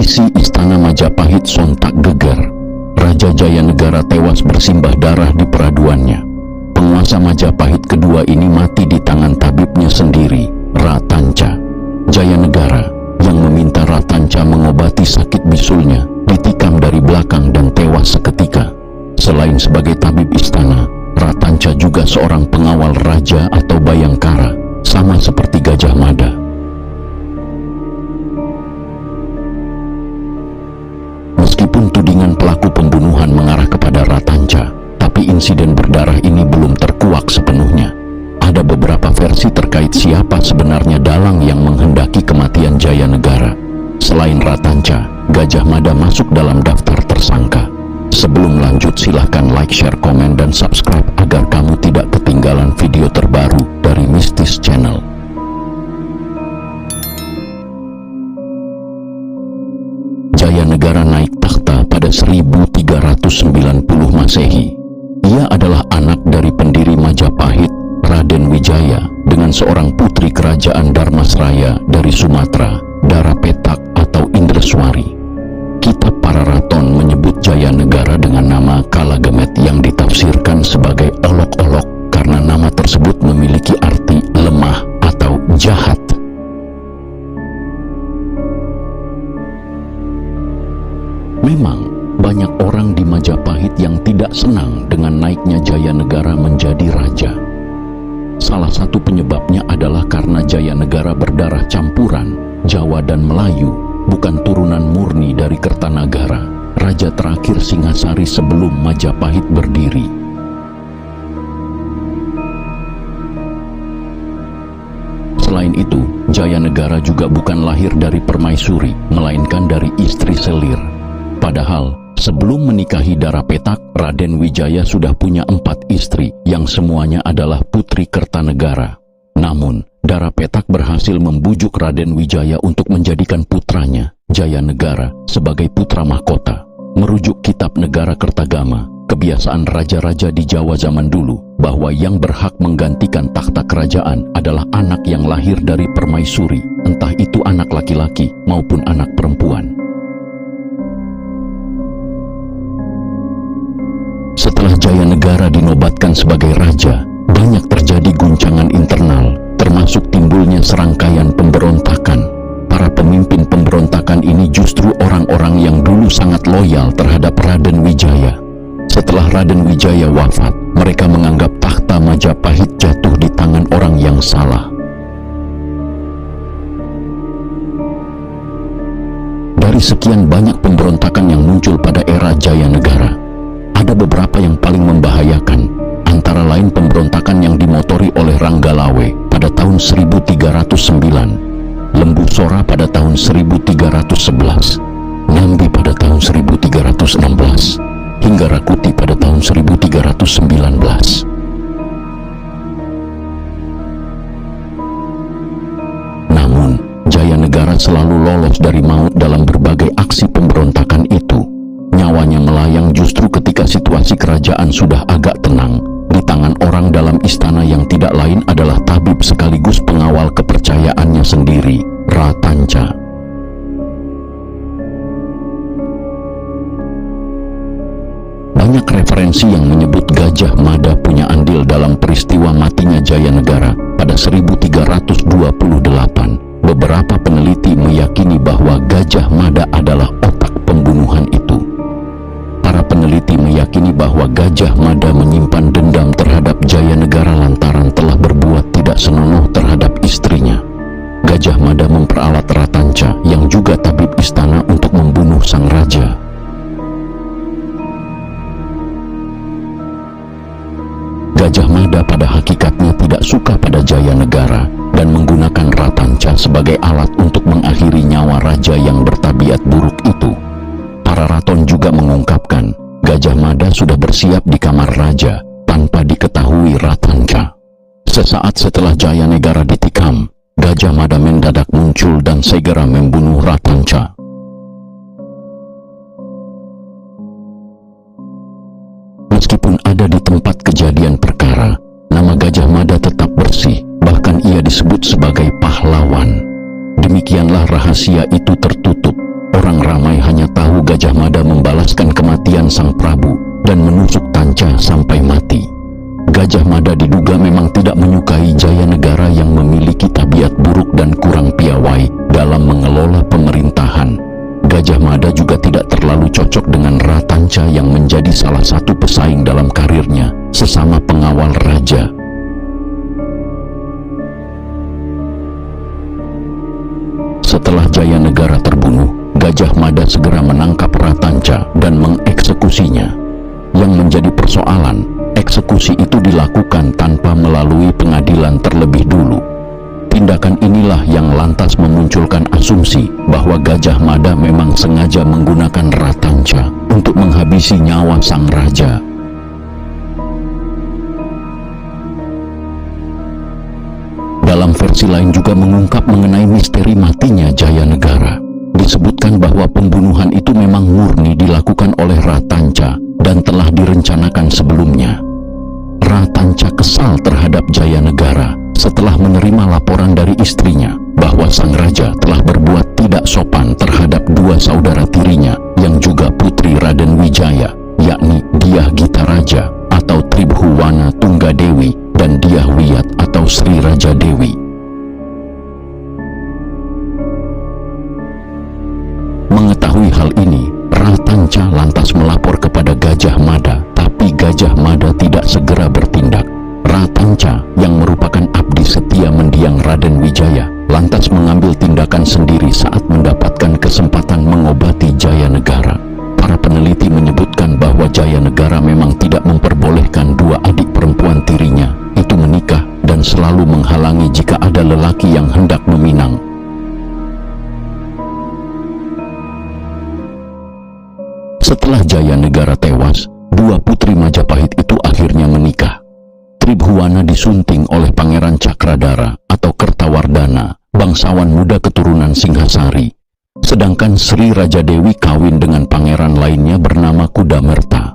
Isi istana Majapahit sontak geger. Raja Jayanegara tewas bersimbah darah di peraduannya. Penguasa Majapahit kedua ini mati di tangan tabibnya sendiri, Ratanca. Jayanegara yang meminta Ratanca mengobati sakit bisulnya ditikam dari belakang dan tewas seketika. Selain sebagai tabib istana, Ratanca juga seorang pengawal raja atau bayangkara, sama seperti Gajah Mada. Meskipun tudingan pelaku pembunuhan mengarah kepada Ratanca, tapi insiden berdarah ini belum terkuak sepenuhnya. Ada beberapa versi terkait siapa sebenarnya dalang yang menghendaki kematian Jayanegara. Selain Ratanca, Gajah Mada masuk dalam daftar tersangka. Sebelum lanjut, silahkan like, share, komen, dan subscribe agar kamu tidak ketinggalan video terbaru dari Mistis Channel. Jayanegara naik takhta pada 1390 Masehi. Ia adalah anak dari pendiri Majapahit, Raden Wijaya, dengan seorang putri kerajaan Dharmasraya dari Sumatera, Darapetak atau Indreswari. Kitab Para Raton menyebut Jayanegara dengan nama Kalagemet yang ditafsirkan sebagai olok-olok karena nama tersebut memiliki arti lemah atau jahat. Memang banyak orang di Majapahit yang tidak senang dengan naiknya Jayanegara menjadi raja. Salah satu penyebabnya adalah karena Jayanegara berdarah campuran Jawa dan Melayu, bukan turunan murni dari Kertanagara, raja terakhir Singasari sebelum Majapahit berdiri. Selain itu, Jayanegara juga bukan lahir dari permaisuri, melainkan dari istri selir. Padahal, sebelum menikahi Darapetak, Raden Wijaya sudah punya 4 istri yang semuanya adalah putri Kertanegara. Namun, Darapetak berhasil membujuk Raden Wijaya untuk menjadikan putranya, Jayanegara, sebagai putra mahkota. Merujuk kitab Negara Kertagama, kebiasaan raja-raja di Jawa zaman dulu, bahwa yang berhak menggantikan takhta kerajaan adalah anak yang lahir dari permaisuri, entah itu anak laki-laki maupun anak perempuan. Setelah Jayanegara dinobatkan sebagai raja, banyak terjadi guncangan internal, termasuk timbulnya serangkaian pemberontakan. Para pemimpin pemberontakan ini justru orang-orang yang dulu sangat loyal terhadap Raden Wijaya. Setelah Raden Wijaya wafat, mereka menganggap takhta Majapahit jatuh di tangan orang yang salah. Dari sekian banyak pemberontakan yang muncul pada era Jayanegara, ada beberapa yang paling membahayakan, antara lain pemberontakan yang dimotori oleh Ranggalawe pada tahun 1309, Lembu Sora pada tahun 1311, Nambi pada tahun 1316, hingga Rakuti pada tahun 1319. Namun, Jayanegara selalu lolos dari maut dalam berbagai aksi pemberontakan itu. Nyawanya melayang justru ketika situasi kerajaan sudah agak tenang, di tangan orang dalam istana yang tidak lain adalah tabib sekaligus pengawal kepercayaannya sendiri, Ratanca. Banyak referensi yang menyebut Gajah Mada punya andil dalam peristiwa matinya Jayanegara pada 1328. Beberapa peneliti meyakini bahwa Gajah Mada adalah otak pembunuhan itu. Para peneliti meyakini bahwa Gajah Mada menyimpan dendam terhadap Jayanegara lantaran telah berbuat tidak senonoh terhadap istrinya. Gajah Mada memperalat Ratanca yang juga tabib istana untuk membunuh sang raja. Gajah Mada pada hakikatnya tidak suka pada Jayanegara dan menggunakan Ratanca sebagai alat untuk mengakhiri nyawa raja yang bertabiat buruk itu. Para raton juga mengungkapkan Gajah Mada sudah bersiap di kamar raja tanpa diketahui Ratanca. Sesaat setelah Jayanegara ditikam, Gajah Mada mendadak muncul dan segera membunuh Ratanca. Meskipun ada di tempat kejadian perkara, nama Gajah Mada tetap bersih, bahkan ia disebut sebagai pahlawan. Demikianlah rahasia itu tertutup. Orang ramai Gajah Mada membalaskan kematian sang Prabu dan menusuk Tanca sampai mati. Gajah Mada diduga memang tidak menyukai Jayanegara yang memiliki tabiat buruk dan kurang piawai dalam mengelola pemerintahan. Gajah Mada juga tidak terlalu cocok dengan Ratanca yang menjadi salah satu pesaing dalam karirnya sesama pengawal raja. Setelah Jayanegara terbunuh, Gajah Mada segera menangkap Ratanca dan mengeksekusinya. Yang menjadi persoalan, eksekusi itu dilakukan tanpa melalui pengadilan terlebih dulu. Tindakan inilah yang lantas memunculkan asumsi bahwa Gajah Mada memang sengaja menggunakan Ratanca untuk menghabisi nyawa sang raja. Dalam versi lain juga mengungkap mengenai misteri matinya Jayanegara. Disebutkan bahwa pembunuhan itu memang murni dilakukan oleh Ratanca dan telah direncanakan sebelumnya. Ratanca kesal terhadap Jayanegara setelah menerima laporan dari istrinya bahwa sang raja telah berbuat tidak sopan terhadap dua saudara tirinya yang juga putri Raden Wijaya, yakni Dyah Gita Raja atau Tribhuwana Tunggadewi dan Dyah Wiyat atau Sri Raja Dewi. Mengetahui hal ini, Ratanca lantas melapor kepada Gajah Mada, tapi Gajah Mada tidak segera bertindak. Ratanca yang merupakan abdi setia mendiang Raden Wijaya lantas mengambil tindakan sendiri saat mendapatkan kesempatan mengobati Jayanegara. Para peneliti menyebutkan bahwa Jayanegara memang tidak memperbolehkan dua adik perempuan tirinya itu menikah dan selalu menghalangi jika ada lelaki yang hendak meminang. Setelah Jayanegara tewas, dua putri Majapahit itu akhirnya menikah. Tribhuwana disunting oleh Pangeran Cakradara atau Kertawardana, bangsawan muda keturunan Singhasari. Sedangkan Sri Raja Dewi kawin dengan pangeran lainnya bernama Kudamerta.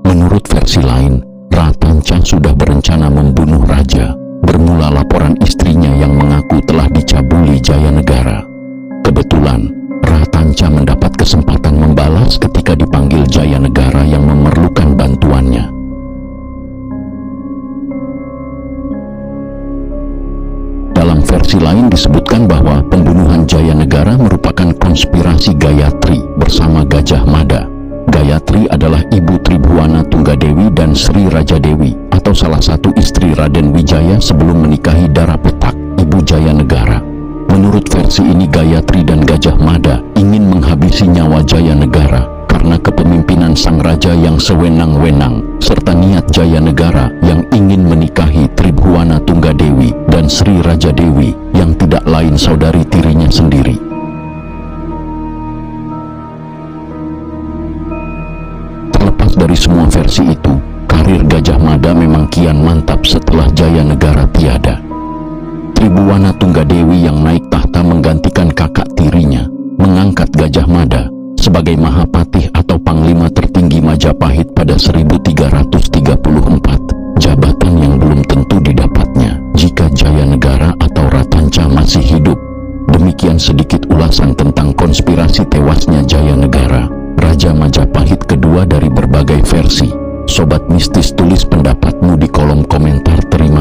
Menurut versi lain, Ratanca sudah berencana membunuh raja, bermula laporan istrinya yang mengaku telah dicabuli Jayanegara. Kebetulan, Ratanca mendapat kesempatan membalas ketika dipanggil Jayanegara yang memerlukan bantuannya. Dalam versi lain disebutkan bahwa pembunuhan Jayanegara merupakan konspirasi Gayatri bersama Gajah Mada. Gayatri adalah ibu Tribhuwana Tunggadewi dan Sri Raja Dewi atau salah satu istri Raden Wijaya sebelum menikahi Darapetak, ibu Jayanegara. Menurut versi ini Gayatri dan Gajah Mada ingin menghabisi nyawa Jayanegara karena kepemimpinan sang raja yang sewenang-wenang serta niat Jayanegara yang ingin menikahi Tribhuwana Tunggadewi dan Sri Raja Dewi yang tidak lain saudari tirinya sendiri. Terlepas dari semua versi itu, karir Gajah Mada memang kian mantap setelah Jayanegara tiada. Tribhuwana Tunggadewi yang naik tahta menggantikan kakak tirinya, mengangkat Gajah Mada sebagai Mahapatih atau Panglima tertinggi Majapahit pada 1334, jabatan yang belum tentu didapatnya jika Jayanegara atau Ratanca masih hidup. Demikian sedikit ulasan tentang konspirasi tewasnya Jayanegara, Raja Majapahit kedua dari berbagai versi. Sobat Mistis, tulis pendapatmu di kolom komentar. Terima